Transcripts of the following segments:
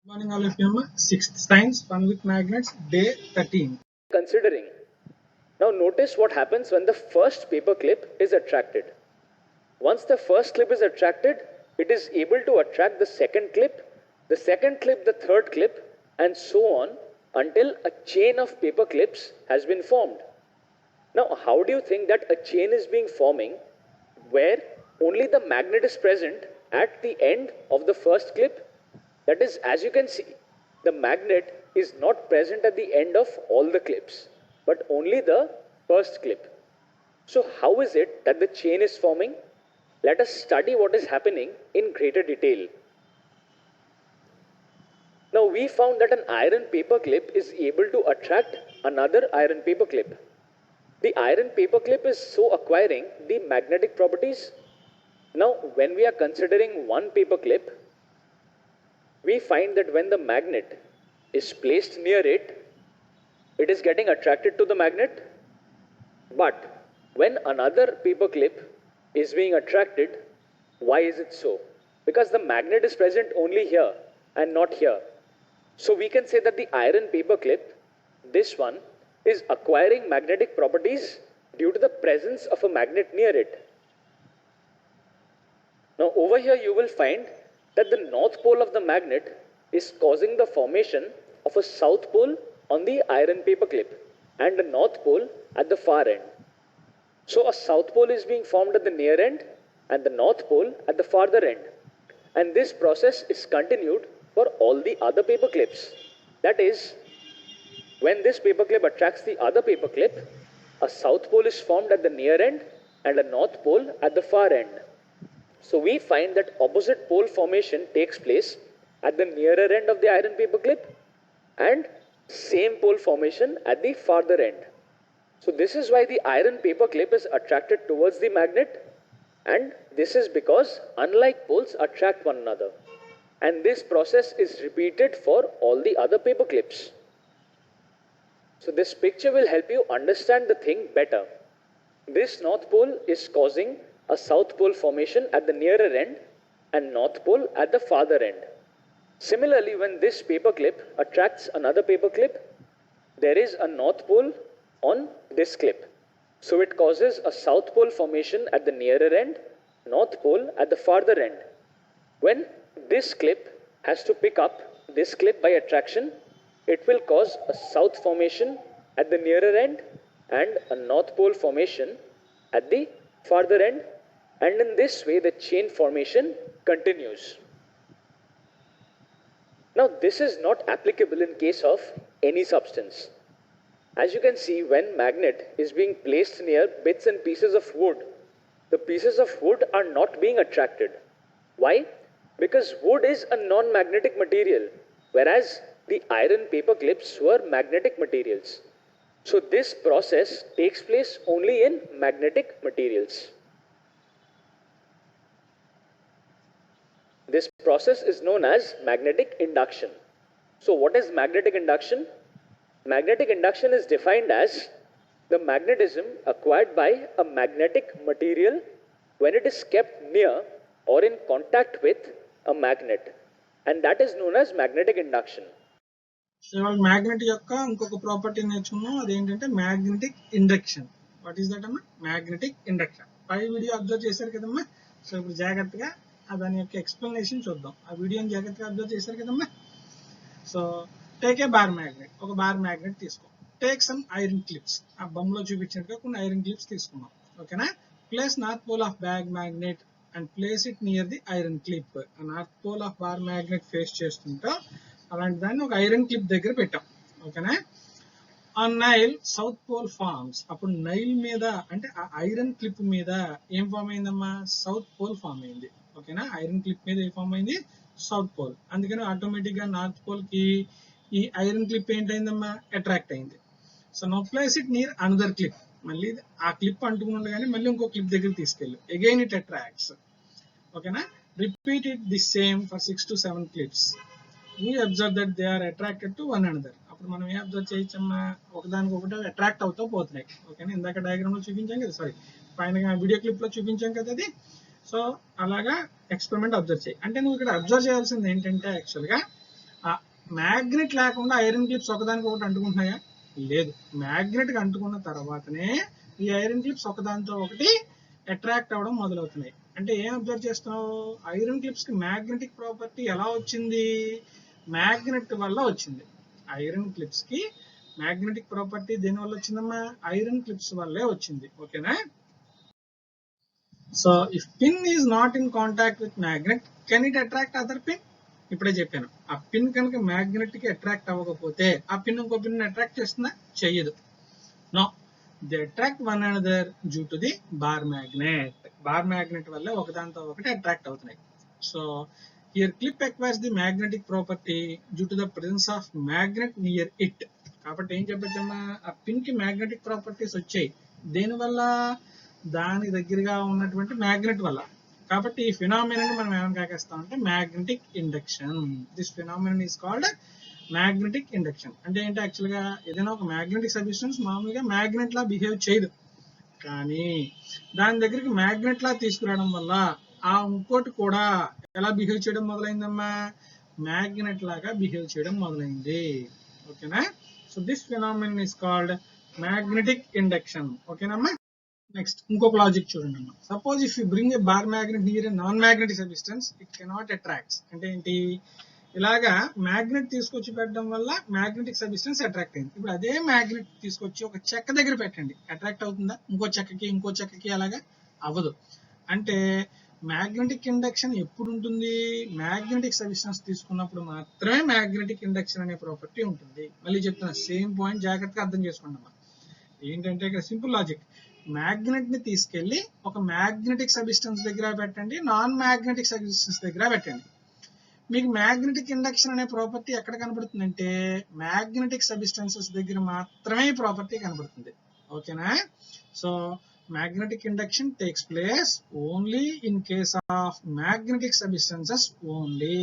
Morning all of you. Sixth science fun with magnets day 13. Considering. Now notice what happens when the first paper clip is attracted. Once the first clip is attracted, it is able to attract the second clip, the third clip, and so on until a chain of paper clips has been formed. Now, how do you think that a chain is being forming where only the magnet is present at the end of the first clip? That is, as you can see, the magnet is not present at the end of all the clips, but only the first clip. So, how is it that the chain is forming? Let us study what is happening in greater detail. Now, we found that an iron paper clip is able to attract another iron paper clip. The iron paper clip is so acquiring the magnetic properties. Now, when we are considering one paper clip, we find that when the magnet is placed near it, it is getting attracted to the magnet. But when another paper clip is being attracted, why is it so? Because the magnet is present only here and not here. So we can say that the iron paper clip, this one, is acquiring magnetic properties due to the presence of a magnet near it. Now over here you will find that the north pole of the magnet is causing the formation of a south pole on the iron paper clip and a north pole at the far end. So a south pole is being formed at the near end and the north pole at the farther end. And this process is continued for all the other paper clips. That is, when this paper clip attracts the other paper clip, a south pole is formed at the near end and a north pole at the far end. So we find that opposite pole formation takes place at the nearer end of the iron paper clip and same pole formation at the farther end. So this is why the iron paper clip is attracted towards the magnet, and this is because unlike poles attract one another. And this process is repeated for all the other paper clips. So this picture will help you understand the thing better. This north pole is causing a south pole formation at the nearer end and north pole at the farther end. Similarly, when this paper clip attracts another paper clip, there is a north pole on this clip. So it causes a south pole formation at the nearer end, north pole at the farther end. When this clip has to pick up this clip by attraction, it will cause a south formation at the nearer end and a north pole formation at the farther end, and in this way the chain formation continues. Now this is not applicable in case of any substance. As you can see, when magnet is being placed near bits and pieces of wood, the pieces of wood are not being attracted. Why? Because wood is a non-magnetic material, whereas the iron paper clips were magnetic materials. So this process takes place only in magnetic materials. This process is known as magnetic induction. So what is magnetic induction? Magnetic induction is defined as the magnetism acquired by a magnetic material when it is kept near or in contact with a magnet, and that is known as magnetic induction. So ఇవాళ magnet యొక్క ఇంకొక property నేర్చుకున్నాం, అదేంటంటే magnetic induction. What is that అమ్మా? Magnetic induction. పై video observe చేశారు కదమ్మా. So ఇప్పుడు జాగ్రత్తగా దాని యొక్క ఎక్స్ప్లెనేషన్ చూద్దాం. ఆ వీడియోని జాగ్రత్తగా అబ్జర్వ్ చేశారు కదమ్మా. So take a bar magnet. ఒక బార్ మ్యాగ్నెట్ తీసుకో. Take some iron clips. ఆ బొమ్మలో చూపించినట్టుగా కొన్ని ఐరన్ క్లిప్స్ తీసుకున్నాం. ఓకేనా? Place north pole of bar magnet and place it near the iron clip. North pole of bar magnet face చేస్తుంటా అలాంటి దాన్ని ఒక ఐరన్ క్లిప్ దగ్గర పెట్టాం. ఓకేనా? On nail south pole forms. అప్పుడు నైల్ మీద అంటే ఆ ఐరన్ క్లిప్ మీద ఏం ఫామ్ అయిందమ్మా? సౌత్ పోల్ ఫామ్ అయింది. ఓకేనా? ఐరన్ క్లిప్ మీద ఏ ఫామ్ అయింది? South pole. అందుకని ఆటోమేటిక్ గా నార్త్ పోల్ కి ఈ ఐరన్ క్లిప్ ఏంటైందమ్మా? అట్రాక్ట్ అయింది. So now place it near another clip. మళ్ళీ ఆ క్లిప్ అంటుకుని ఉండగానే మళ్ళీ ఇంకో క్లిప్ దగ్గర తీసుకెళ్ళి అగైన్ ఇట్ అట్రాక్ట్స్. ఓకేనా? Repeat it the same for 6 to 7 clips. We observe that they are attracted to one another. అప్పుడు మనం ఏం అబ్జర్వ్ చేయొచ్చమ్మా? ఒకదానికి ఒకటి అట్రాక్ట్ అవుతూ పోతున్నాయి. ఓకేనా? ఇందాక డయాగ్రామ్ లో చూపించాం కదా, సారీ పైన వీడియో క్లిప్ లో చూపించాం కదా అది. సో అలాగా ఎక్స్పెరిమెంట్ అబ్జర్వ్ చేయి. అంటే నువ్వు ఇక్కడ అబ్జర్వ్ చేయాల్సింది ఏంటంటే యాక్చువల్ గా మ్యాగ్నెట్ లేకుండా ఐరన్ క్లిప్స్ ఒకదానికి ఒకటి అంటుకుంటున్నాయా? లేదు. మ్యాగ్నెట్ కి అంటుకున్న తర్వాతనే ఈ ఐరన్ క్లిప్స్ ఒకదానితో ఒకటి అట్రాక్ట్ అవ్వడం మొదలవుతున్నాయి. అంటే ఏం అబ్జర్వ్ చేస్తున్నావు? ఐరన్ క్లిప్స్ కి మ్యాగ్నెటిక్ ప్రాపర్టీ ఎలా వచ్చింది? మ్యాగ్నెట్ వల్ల వచ్చింది. ఐరన్ క్లిప్స్ కి మ్యాగ్నెటిక్ ప్రాపర్టీ దేని వల్ల వచ్చిందమ్మా? ఐరన్ క్లిప్స్ వల్లే వచ్చింది. ఓకేనా? So if pin is not in contact with magnet, can it attract other pin? ఇప్పుడే చెప్పాను, ఆ పిన్ కనుక మ్యాగ్నెట్ కి అట్రాక్ట్ అవ్వకపోతే ఆ పిన్ ఇంకో పిన్ అట్రాక్ట్ చేస్తుందా? చెయ్యదు. No, they attract one another due to the bar magnet. Bar magnet వల్ల ఒకదానితో ఒకటి అట్రాక్ట్ అవుతున్నాయి. So here clip acquires the magnetic property due to the presence of magnet near it. కాబట్టి ఏం చెప్పచ్చమ్మా? ఆ పిన్ కి మ్యాగ్నెటిక్ ప్రాపర్టీస్ వచ్చాయి. దేనివల్ల? దాని దగ్గరగా ఉన్నటువంటి మ్యాగ్నెట్ వల్ల. కాబట్టి ఈ ఫినామినన్ మనం ఏమని కాకేస్తాం అంటే magnetic induction. This phenomenon is called magnetic induction. అంటే ఏంటి? యాక్చువల్ గా ఏదైనా ఒక మ్యాగ్నెటిక్ సబ్స్టెన్స్ మామూలుగా మ్యాగ్నెట్ లా బిహేవ్ చేయదు, కానీ దాని దగ్గరికి మ్యాగ్నెట్ లా తీసుకురావడం వల్ల ఆ ఇంకోటి కూడా ఎలా బిహేవ్ చేయడం మొదలైందమ్మా? మ్యాగ్నెట్ లాగా బిహేవ్ చేయడం మొదలైంది. ఓకేనా? So this phenomenon is called magnetic induction. ఓకేనమ్మా? నెక్స్ట్ ఇంకొక లాజిక్ చూడండి అమ్మా. Suppose if you bring a bar magnet near a non magnetic substance, it cannot attracts. అంటే ఏంటి? ఇలాగా మ్యాగ్నెట్ తీసుకొచ్చి పెట్టడం వల్ల మ్యాగ్నెటిక్ సబ్స్టెన్స్ అట్రాక్ట్ అయింది. ఇప్పుడు అదే మ్యాగ్నెట్ తీసుకొచ్చి ఒక చెక్క దగ్గర పెట్టండి, అట్రాక్ట్ అవుతుందా? ఇంకో చెక్కకి అలాగా అవ్వదు. అంటే మ్యాగ్నెటిక్ ఇండక్షన్ ఎప్పుడు ఉంటుంది? మ్యాగ్నెటిక్ సబ్స్టెన్స్ తీసుకున్నప్పుడు మాత్రమే మ్యాగ్నెటిక్ ఇండక్షన్ అనే ప్రాపర్టీ ఉంటుంది. మళ్ళీ చెప్తున్నా, సేమ్ పాయింట్ జాగ్రత్తగా అర్థం చేసుకోండి అమ్మా. ఏంటంటే ఇక్కడ సింపుల్ లాజిక్, మ్యాగ్నెట్ ని తీసుకెళ్లి ఒక మ్యాగ్నెటిక్ సబ్స్టెన్స్ దగ్గర పెట్టండి, నాన్ మ్యాగ్నెటిక్ సబ్స్టెన్స్ దగ్గర పెట్టండి. మీకు మ్యాగ్నెటిక్ ఇండక్షన్ అనే ప్రాపర్టీ ఎక్కడ కనబడుతుందంటే మ్యాగ్నెటిక్ సబ్స్టెన్సెస్ దగ్గర మాత్రమే ఈ ప్రాపర్టీ కనబడుతుంది. ఓకేనా? So magnetic induction takes place only in case of magnetic substances only.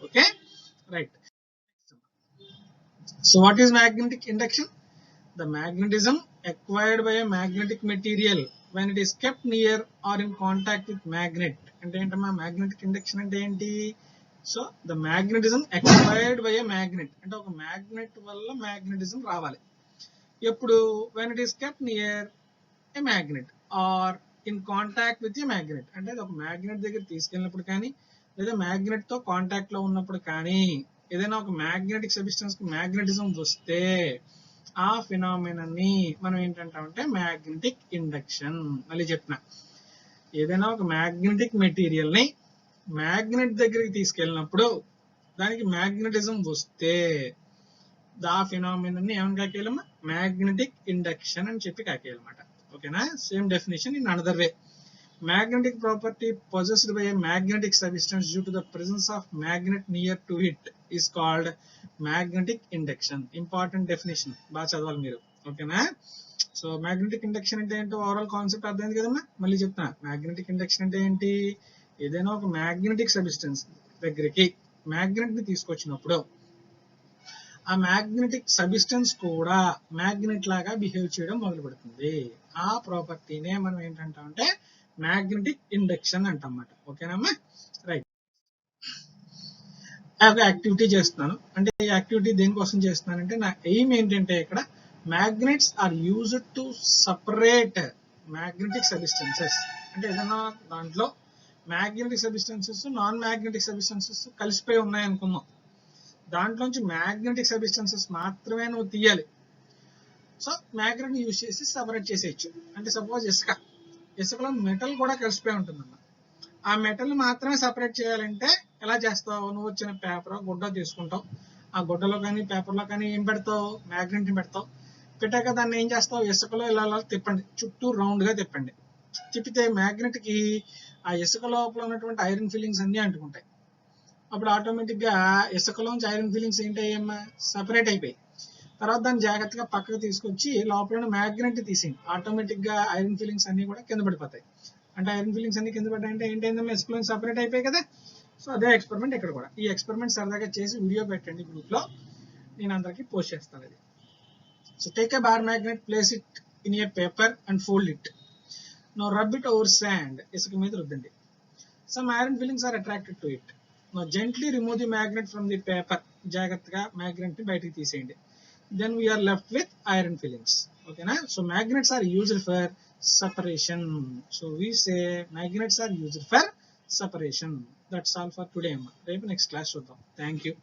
Okay, right. So what is magnetic induction? The magnetism acquired by a magnetic material when it is kept near or in contact with magnet. అంటే ఏంటమ్మా magnetic induction అంటే ఏంటి? So the magnetism acquired by a magnet, అంటే ఒక magnet వల్ల magnetism రావాలి. ఎప్పుడు? When it is kept near a magnet or in contact with a magnet. అంటే అది ఒక మ్యాగ్నెట్ దగ్గర తీసుకెళ్ళినప్పుడు కానీ, లేదా మ్యాగ్నెట్ తో కాంటాక్ట్ లో ఉన్నప్పుడు కానీ, ఏదైనా ఒక మ్యాగ్నెటిక్ సబ్స్టెన్స్ కి మ్యాగ్నెటిజం వస్తే ఆ ఫినామినన్ ని మనం ఏంటంటామంటే మ్యాగ్నెటిక్ ఇండక్షన్. మళ్ళీ చెప్తున్నా, ఏదైనా ఒక మ్యాగ్నెటిక్ మెటీరియల్ ని మ్యాగ్నెట్ దగ్గరికి తీసుకెళ్ళినప్పుడు దానికి మ్యాగ్నెటిజం వస్తే ఆ ఫినామినన్ ని ఏమని కాకేయాలమ్మా? మ్యాగ్నెటిక్ ఇండక్షన్ అని చెప్పి కాకేయాలన్నమాట. ఓకేనా? Same definition in another way. Magnetic property possessed by a magnetic substance due to the presence of magnet near to it is called magnetic induction. Important definition. బాగా చదవాలి మీరు. ఓకేనా? సో మ్యాగ్నెటిక్ ఇండక్షన్ అంటే ఏంటో overall concept అర్థమైంది కదమ్మా. మళ్ళీ చెప్తున్నా, మ్యాగ్నెటిక్ ఇండక్షన్ అంటే ఏంటి? ఏదైనా ఒక మ్యాగ్నెటిక్ సబ్స్టెన్స్ దగ్గరికి మ్యాగ్నెట్ ని తీసుకొచ్చినప్పుడు ఆ మ్యాగ్నెటిక్ సబ్స్టెన్స్ కూడా మ్యాగ్నెట్ లాగా బిహేవ్ చేయడం మొదలు పెడుతుంది. ఆ ప్రాపర్టీనే మనం ఏంటంటామంటే మ్యాగ్నెటిక్ ఇండక్షన్ అంటమాట. ఓకేనమ్మా? రైట్. ఒక యాక్టివిటీ చేస్తున్నాను. అంటే ఈ యాక్టివిటీ దేనికోసం చేస్తున్నానంటే నా ఎయిమ్ ఏంటంటే ఇక్కడ magnets are used to separate magnetic substances. అంటే ఏదైనా దాంట్లో magnetic substances non magnetic substances కలిసిపోయి ఉన్నాయి అనుకుందాం. దాంట్లోంచి మ్యాగ్నెటిక్ సబ్స్టెన్సెస్ మాత్రమే నువ్వు తీయాలి. సో మ్యాగ్నెట్ ని యూజ్ చేసి సపరేట్ చేసేయచ్చు. అంటే సపోజ్ ఇసుకలో మెటల్ కూడా కలిసిపోయి ఉంటుందన్న. ఆ మెటల్ మాత్రమే సపరేట్ చేయాలంటే ఎలా చేస్తావు? నువ్వు వచ్చిన పేపర్ గుడ్డ తీసుకుంటావు, ఆ గుడ్డలో కానీ పేపర్లో కానీ ఏం పెడతావు? మ్యాగ్నెట్ ని పెడతావు. పెట్టాక దాన్ని ఏం చేస్తావు? ఇసుకలో ఇలా తిప్పండి, చుట్టూ రౌండ్ గా తిప్పండి. తిప్పితే మ్యాగ్నెట్ కి ఆ ఇసుక లోపల ఉన్నటువంటి ఐరన్ ఫీలింగ్స్ అన్ని అంటుకుంటాయి. అప్పుడు ఆటోమేటిక్ గా ఇసుకలోంచి ఐరన్ ఫీలింగ్స్ ఏంటయ్యమ్మా? సపరేట్ అయిపోయి. తర్వాత దాన్ని జాగ్రత్తగా పక్కకు తీసుకొచ్చి లోపల మ్యాగ్నెట్ తీసేయండి. ఆటోమేటిక్ గా ఐరన్ ఫీలింగ్స్ అన్ని కూడా కింద పడిపోతాయి. అంటే ఐరన్ ఫీలింగ్స్ అన్ని కింద పడ్డాయంటే ఏంటైందమ్మా? ఇసుకలో సపరేట్ అయిపోయాయి కదా. సో అదే ఎక్స్పెరిమెంట్ ఇక్కడ కూడా. ఈ ఎక్స్పెరిమెంట్ సరదాగా చేసి వీడియో పెట్టండి గ్రూప్ లో, నేను అందరికి పోస్ట్ చేస్తాను అది. So take a bar magnet, place it in a paper and fold it. Now rub it over sand. ఇసుక మీద రుద్దండి. Some iron filings are attracted to it. Now gently remove the magnet from the paper. జాగ్రత్తగా magnet ని బయటికి తీసేయండి. Then we are left with iron fillings. Okay na? So magnets are used for separation. So we say magnets are used for separation. That's all for today. రేపు next class చూద్దాం. Thank you.